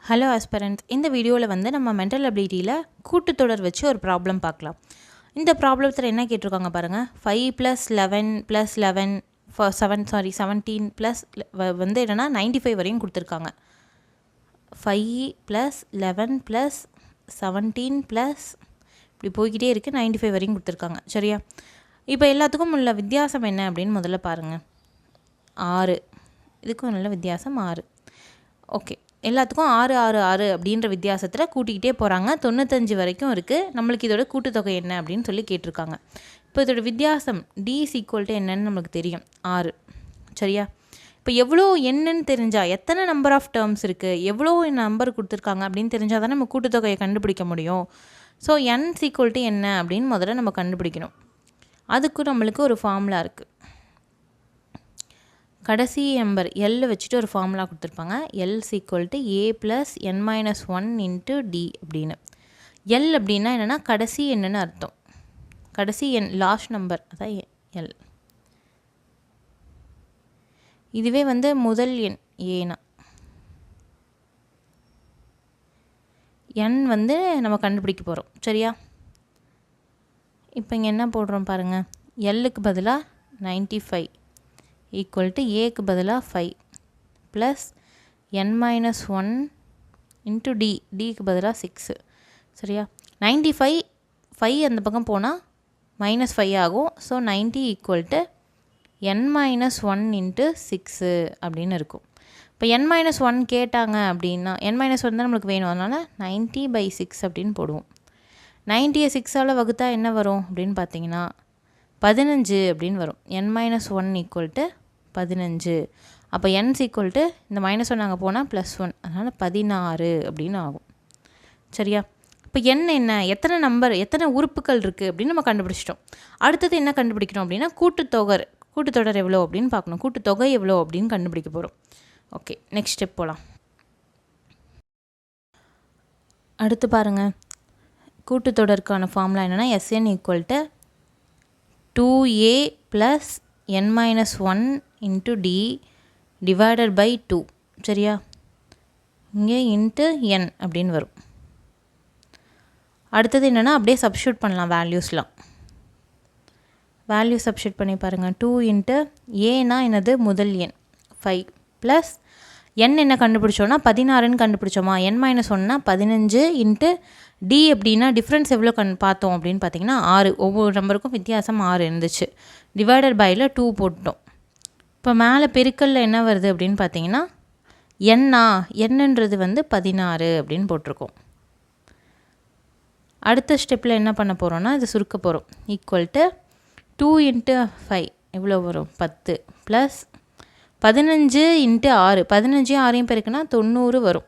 Hello ஆஸ்பரண்ட்ஸ், இந்த வீடியோவில் வந்து நம்ம மென்டல் அபிலிட்டியில் கூட்டுத்தொடர் வச்சு ஒரு ப்ராப்ளம் பார்க்கலாம். இந்த ப்ராப்ளத்தில் என்ன கேட்டிருக்காங்க பாருங்கள். 5 + 11 + 11 17 ப்ளஸ் வந்து என்னென்னா 95 வரையும் கொடுத்துருக்காங்க. 5 + 11 + 17 ப்ளஸ் இப்படி போய்கிட்டே இருக்குது, 95 வரையும் கொடுத்துருக்காங்க. சரியா? இப்போ எல்லாத்துக்கும் உள்ள வித்தியாசம் என்ன அப்படின்னு முதல்ல பாருங்கள். 6, இதுக்கும் உள்ள வித்தியாசம் 6. ஓகே, எல்லாத்துக்கும் 6 6 6 அப்படின்ற வித்தியாசத்தில் கூட்டிக்கிட்டே போகிறாங்க. 95 வரைக்கும் இருக்குது. நம்மளுக்கு இதோட கூட்டுத்தொகை என்ன அப்படின்னு சொல்லி கேட்டிருக்காங்க. இப்போ இதோட வித்தியாசம் D = என்னன்னு நம்மளுக்கு தெரியும், 6. சரியா? இப்போ எவ்வளோ என்னன்னு தெரிஞ்சால், எத்தனை நம்பர் ஆஃப் டேர்ம்ஸ் இருக்குது, எவ்வளோ நம்பர் கொடுத்துருக்காங்க அப்படின்னு தெரிஞ்சால் தான் நம்ம கூட்டுத்தொகையை கண்டுபிடிக்க முடியும். ஸோ N = என்ன அப்படின்னு முதல்ல நம்ம கண்டுபிடிக்கணும். அதுக்கு நம்மளுக்கு ஒரு ஃபார்முலா இருக்குது. கடைசி நம்பர் L வச்சுட்டு ஒரு ஃபார்முலா கொடுத்துருப்பாங்க. L = A + n - 1 × D அப்படின்னு. L அப்படின்னா என்னென்னா கடைசி எண்ணுன்னு அர்த்தம். கடைசி எண், லாஸ்ட் நம்பர், அதான் L. இதுவே வந்து முதல் எண் ஏனா N வந்து நம்ம கண்டுபிடிக்க போகிறோம். சரியா? இப்போ இங்கே என்ன போடுறோம் பாருங்கள். Lக்கு பதிலாக 95 = Aக்கு பதிலாக 5 ப்ளஸ் n - 1 × D, Dக்கு பதிலாக 6. சரியா? 95 5 அந்த பக்கம் போனால் -5 ஆகும். ஸோ 90 = n - 1 × 6 அப்படின்னு இருக்கும். இப்போ n - 1 கேட்டாங்க அப்படின்னா, n - 1 தான் நம்மளுக்கு வேணும். அதனால் 90/6 அப்படின்னு போடுவோம். 90யை 6ஆல் வகுத்தா என்ன வரும் அப்படின்னு பார்த்தீங்கன்னா 15 அப்படின்னு வரும். n - 1 = 15. அப்போ n = இந்த -1 அங்கே போனால் +1, அதனால் 16 அப்படின்னு ஆகும். சரியா? இப்போ என்ன எத்தனை உறுப்புகள் இருக்குது அப்படின்னு நம்ம கண்டுபிடிச்சிட்டோம். அடுத்தது என்ன கண்டுபிடிக்கணும் அப்படின்னா கூட்டுத்தொடர் எவ்வளோ அப்படின்னு பார்க்கணும். கூட்டுத்தொகை எவ்வளோ அப்படின்னு கண்டுபிடிக்க போகிறோம். ஓகே, நெக்ஸ்ட் ஸ்டெப் போகலாம். அடுத்து பாருங்கள். கூட்டுத்தொடருக்கான ஃபார்முலா என்னென்னா Sn = 2A + n - 1 × D / 2. சரியா? இங்கே n அப்படின்னு வரும். அடுத்தது என்னென்னா அப்படியே சப்ஸ்டியூட் பண்ணலாம் வேல்யூஸ்லாம். வேல்யூ சப்ஸ்டியூட் பண்ணி பாருங்கள். 2 × Aனா என்னது, முதல் எண் 5 ப்ளஸ் n என்ன கண்டுபிடிச்சோன்னா 16ன்னு கண்டுபிடிச்சோமா. n - 1னா 15 × D அப்படின்னா டிஃப்ரென்ஸ் எவ்வளோ பார்த்தோம் அப்படின்னு பார்த்தீங்கன்னா 6. ஒவ்வொரு நம்பருக்கும் வித்தியாசம் 6 இருந்துச்சு. / 2 போட்டோம். இப்போ மேலே பெருக்கல்ல என்ன வருது அப்படின்னு பார்த்தீங்கன்னா என்னன்றது வந்து 16 அப்படின்னு போட்டிருக்கோம். அடுத்த ஸ்டெப்பில் என்ன பண்ண போகிறோன்னா இது சுருக்க போகிறோம். = 2 × 5 எவ்வளோ வரும், 10 ப்ளஸ் 15 × 6, 15 6 பெருக்குன்னா 90 வரும்.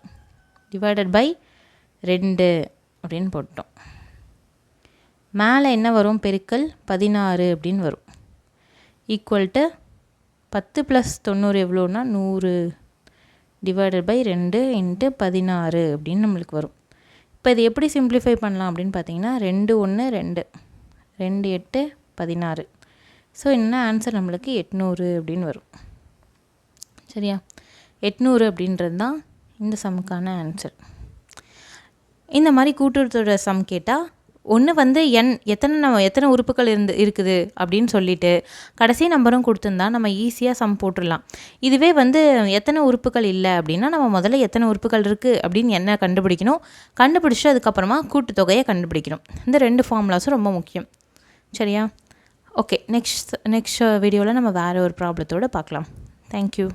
/ 2 அப்படின்னு போட்டோம். மேலே என்ன வரும், பெருக்கல் 16 அப்படின்னு வரும். = 10 + 90 எவ்வளோன்னா 100 / 2 × 16 அப்படின்னு நம்மளுக்கு வரும். இப்போ இது எப்படி சிம்பிளிஃபை பண்ணலாம் அப்படின்னு பார்த்தீங்கன்னா 2 1 2 2 8 16. ஸோ என்ன ஆன்சர் நம்மளுக்கு 800 அப்படின்னு வரும். சரியா? 800 அப்படின்றது தான் இந்த சம்முக்கான ஆன்சர். இந்த மாதிரி கூட்டுத்தொடர் சம் கேட்டால் ஒன்று வந்து எத்தனை உறுப்புகள் இருக்குது அப்படின்னு சொல்லிட்டு கடைசி நம்பரும் கொடுத்துருந்தா நம்ம ஈஸியாக சம் போட்டுடலாம். இதுவே வந்து எத்தனை உறுப்புகள் இல்லை அப்படின்னா நம்ம முதல்ல எத்தனை உறுப்புகள் இருக்குது அப்படின்னு என்ன கண்டுபிடிக்கணும். கண்டுபிடிச்சிட்டு அதுக்கப்புறமா கூட்டுத்தொகையை கண்டுபிடிக்கணும். இந்த 2 ஃபார்முலாஸும் ரொம்ப முக்கியம். சரியா? ஓகே, நெக்ஸ்ட் வீடியோவில் நம்ம வேறு ஒரு ப்ராப்ளத்தோடு பார்க்கலாம். தேங்க்யூ.